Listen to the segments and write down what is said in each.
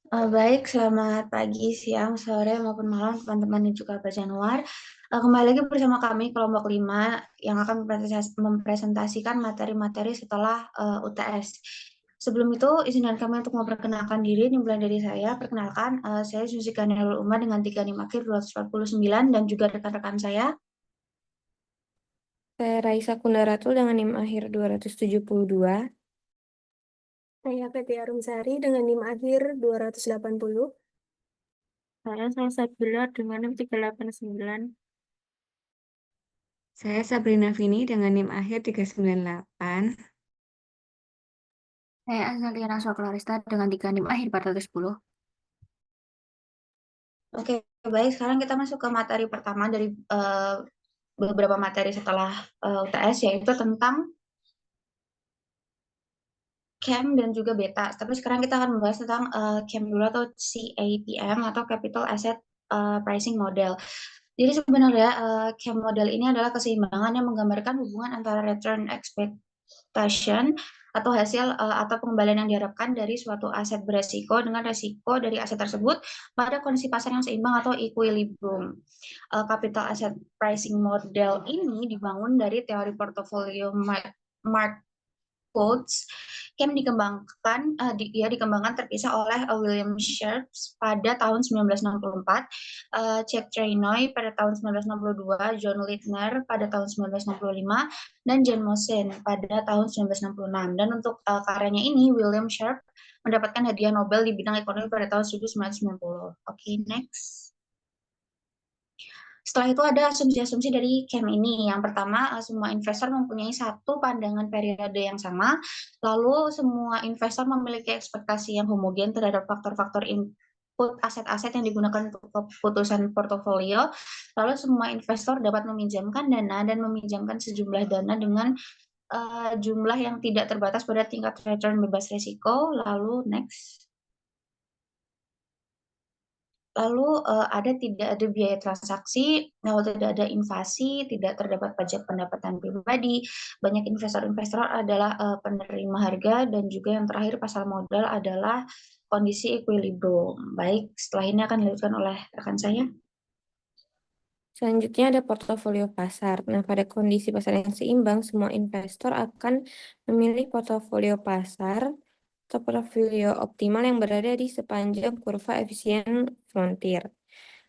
Baik, selamat pagi, siang, sore, maupun malam teman-teman dan juga Pak Januar. Kembali lagi bersama kami kelompok 5 yang akan mempresentasikan materi-materi setelah UTS. Sebelum itu, izinkan kami untuk memperkenalkan diri, dimulai dari saya. Perkenalkan, saya Zuzika Nurul Uma dengan 36 akhir 249 dan juga rekan-rekan saya. Saya Raisa Kundaratul dengan NIM akhir 272. Saya Feti Arumsari dengan NIM akhir 280. Saya Salsa Bilar dengan NIM 389. Saya Sabrina Vini dengan NIM akhir 398. Saya Azaliana Soklarista dengan 3 NIM akhir 410. Oke, baik. Sekarang kita masuk ke materi pertama dari beberapa materi setelah UTS, yaitu tentang CAM dan juga beta. Tapi sekarang kita akan membahas tentang CAM dulu atau CAPM atau Capital Asset Pricing Model. Jadi sebenarnya CAM model ini adalah keseimbangan yang menggambarkan hubungan antara return expectation atau hasil atau pengembalian yang diharapkan dari suatu aset beresiko dengan resiko dari aset tersebut pada kondisi pasar yang seimbang atau equilibrium. Capital Asset Pricing Model ini dibangun dari teori portofolio Mark Coates yang dikembangkan terpisah oleh William Sharps pada tahun 1964, Chuck Treinoy pada tahun 1962, John Littner pada tahun 1965, dan Jane Mosen pada tahun 1966. Dan untuk karyanya ini, William Sharp mendapatkan hadiah Nobel di bidang ekonomi pada tahun 1990. Oke, next. Setelah itu ada asumsi-asumsi dari CAM ini. Yang pertama, semua investor mempunyai satu pandangan periode yang sama, lalu semua investor memiliki ekspektasi yang homogen terhadap faktor-faktor input aset-aset yang digunakan untuk keputusan portofolio, lalu semua investor dapat meminjamkan dana dan meminjamkan sejumlah dana dengan jumlah yang tidak terbatas pada tingkat return bebas risiko. Lalu next. Lalu tidak ada biaya transaksi, lalu tidak ada invasi, tidak terdapat pajak pendapatan pribadi. Banyak investor-investor adalah penerima harga, dan juga yang terakhir pasar modal adalah kondisi equilibrium. Baik, setelah ini akan dilanjutkan oleh rekan saya. Selanjutnya ada portofolio pasar. Nah, pada kondisi pasar yang seimbang, semua investor akan memilih portofolio pasar atau portofolio optimal yang berada di sepanjang kurva efisien frontier.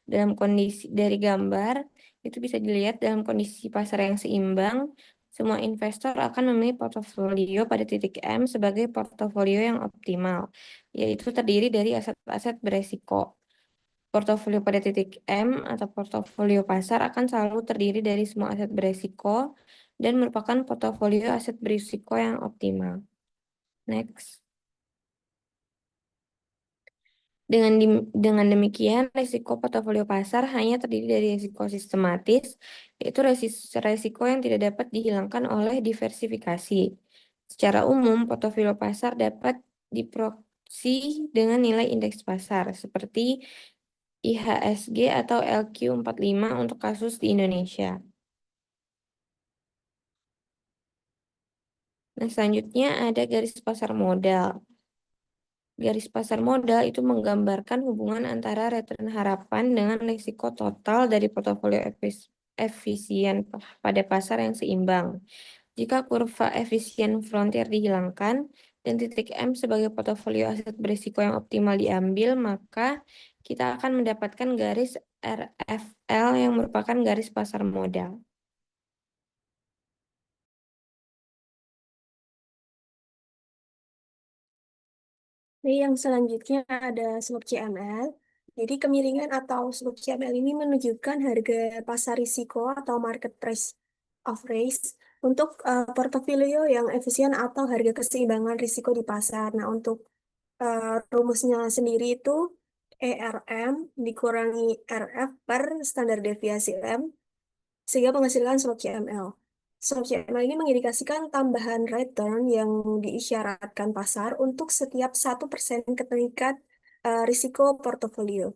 Dalam kondisi dari gambar, itu bisa dilihat dalam kondisi pasar yang seimbang, semua investor akan memilih portofolio pada titik M sebagai portofolio yang optimal, yaitu terdiri dari aset-aset beresiko. Portofolio pada titik M atau portofolio pasar akan selalu terdiri dari semua aset beresiko dan merupakan portofolio aset berisiko yang optimal. Next. Dengan demikian, risiko portofolio pasar hanya terdiri dari risiko sistematis, yaitu risiko yang tidak dapat dihilangkan oleh diversifikasi. Secara umum, portofolio pasar dapat diproksi dengan nilai indeks pasar, seperti IHSG atau LQ45 untuk kasus di Indonesia. Nah, selanjutnya ada garis pasar modal. Garis pasar modal itu menggambarkan hubungan antara return harapan dengan risiko total dari portofolio efisien pada pasar yang seimbang. Jika kurva efisien frontier dihilangkan dan titik M sebagai portofolio aset berisiko yang optimal diambil, maka kita akan mendapatkan garis RFL yang merupakan garis pasar modal. Ini yang selanjutnya ada slope CML. Jadi kemiringan atau slope CML ini menunjukkan harga pasar risiko atau market price of risk untuk portofolio yang efisien atau harga keseimbangan risiko di pasar. Nah, untuk rumusnya sendiri itu ERM dikurangi RF per standar deviasi M sehingga menghasilkan slope CML. Slope CML ini mengindikasikan tambahan return yang diisyaratkan pasar untuk setiap 1% kenaikan risiko portofolio.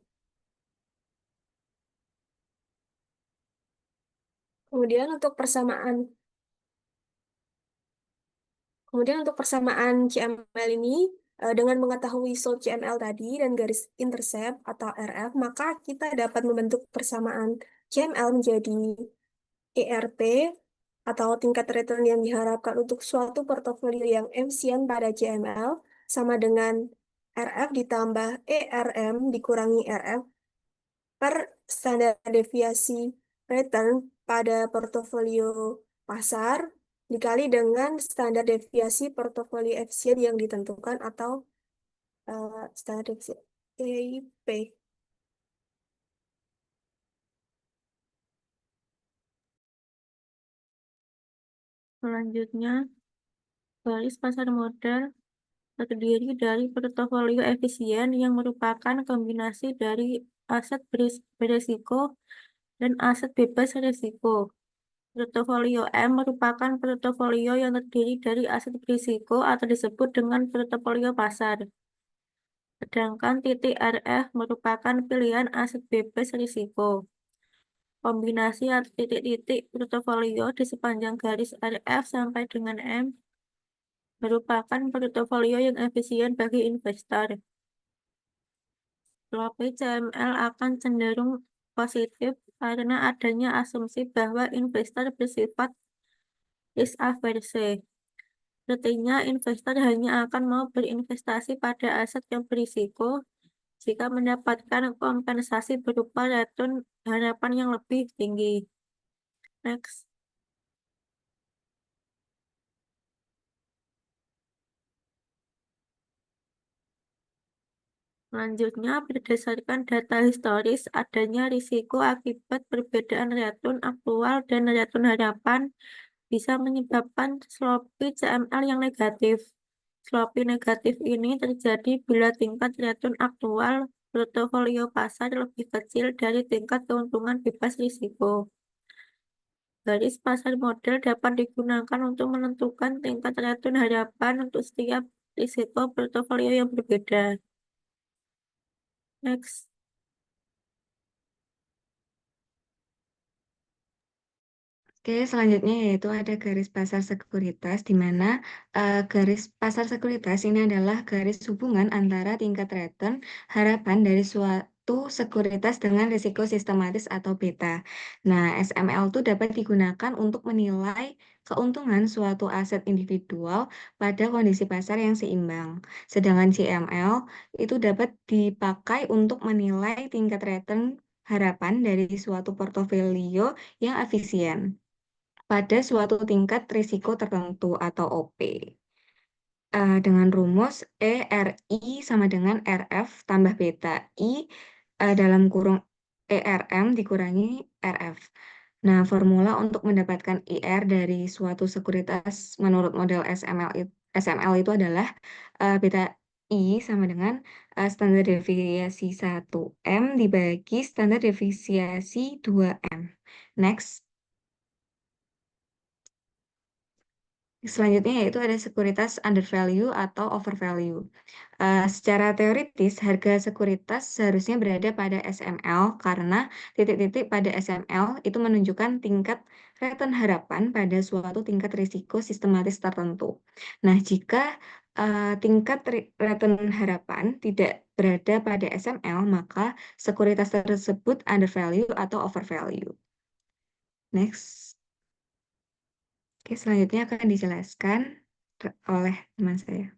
Kemudian untuk persamaan CML ini Dengan mengetahui slope CML tadi dan garis intercept atau RF, maka kita dapat membentuk persamaan CML menjadi ERP atau tingkat return yang diharapkan untuk suatu portofolio yang emisian pada CML sama dengan RF ditambah ERM dikurangi RF per standar deviasi return pada portofolio pasar dikali dengan standar deviasi portofolio efisien yang ditentukan atau standar deviasi EIP. Selanjutnya, garis pasar modal terdiri dari portofolio efisien yang merupakan kombinasi dari aset berisiko dan aset bebas risiko. Portofolio M merupakan portofolio yang terdiri dari aset berisiko atau disebut dengan portofolio pasar. Sedangkan titik RF merupakan pilihan aset bebas risiko. Kombinasi atau titik-titik portofolio di sepanjang garis RF sampai dengan M merupakan portofolio yang efisien bagi investor. Slope CML akan cenderung positif karena adanya asumsi bahwa investor bersifat risk averse. Artinya, investor hanya akan mau berinvestasi pada aset yang berisiko jika mendapatkan kompensasi berupa return harapan yang lebih tinggi. Next. Selanjutnya, berdasarkan data historis, adanya risiko akibat perbedaan return aktual dan return harapan bisa menyebabkan slope CML yang negatif. Slope negatif ini terjadi bila tingkat return aktual portofolio pasar lebih kecil dari tingkat keuntungan bebas risiko. Garis pasar model dapat digunakan untuk menentukan tingkat return harapan untuk setiap risiko portofolio yang berbeda. Next. Oke, selanjutnya yaitu ada garis pasar sekuritas, di mana garis pasar sekuritas ini adalah garis hubungan antara tingkat return harapan dari suatu sekuritas dengan risiko sistematis atau beta. Nah, SML itu dapat digunakan untuk menilai keuntungan suatu aset individual pada kondisi pasar yang seimbang. Sedangkan CML itu dapat dipakai untuk menilai tingkat return harapan dari suatu portofolio yang efisien pada suatu tingkat risiko tertentu atau OP. Dengan rumus ERI sama dengan RF tambah beta I dalam kurung ERM dikurangi RF. Nah, formula untuk mendapatkan IR dari suatu sekuritas menurut model SML itu adalah beta I sama dengan standar deviasi 1M dibagi standar deviasi 2M. Next. Selanjutnya yaitu ada sekuritas undervalue atau overvalue. Secara teoritis, harga sekuritas seharusnya berada pada SML karena titik-titik pada SML itu menunjukkan tingkat return harapan pada suatu tingkat risiko sistematis tertentu. Nah, jika tingkat return harapan tidak berada pada SML, maka sekuritas tersebut undervalue atau overvalue. Next. Oke, selanjutnya akan dijelaskan oleh teman saya.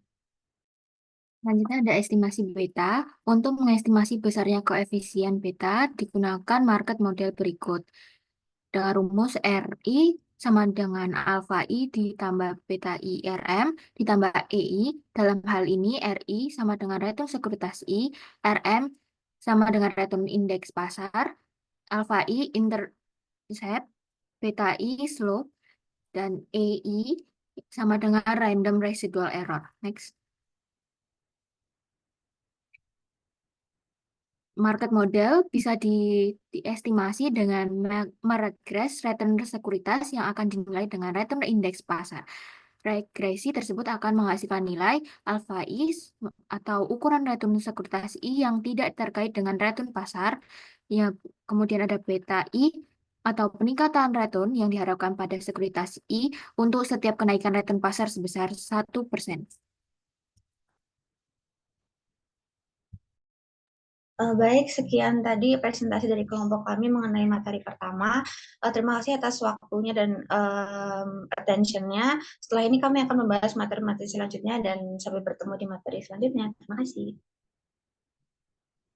Selanjutnya ada estimasi beta. Untuk mengestimasi besarnya koefisien beta digunakan market model berikut. Dengan rumus RI sama dengan alfa I ditambah beta I RM ditambah EI. Dalam hal ini RI sama dengan return sekuritas I, RM sama dengan return indeks pasar, alfa I intercept, beta I slope, dan EI sama dengan random residual error. Next. Market model bisa diestimasi dengan meregres return sekuritas yang akan dinilai dengan return indeks pasar. Regresi tersebut akan menghasilkan nilai alpha I atau ukuran return sekuritas I yang tidak terkait dengan return pasar. Yang kemudian ada beta I atau peningkatan return yang diharapkan pada sekuritas I untuk setiap kenaikan return pasar sebesar 1%. Baik, sekian tadi presentasi dari kelompok kami mengenai materi pertama. Terima kasih atas waktunya dan attention-nya. Setelah ini kami akan membahas materi-materi selanjutnya dan sampai bertemu di materi selanjutnya. Terima kasih.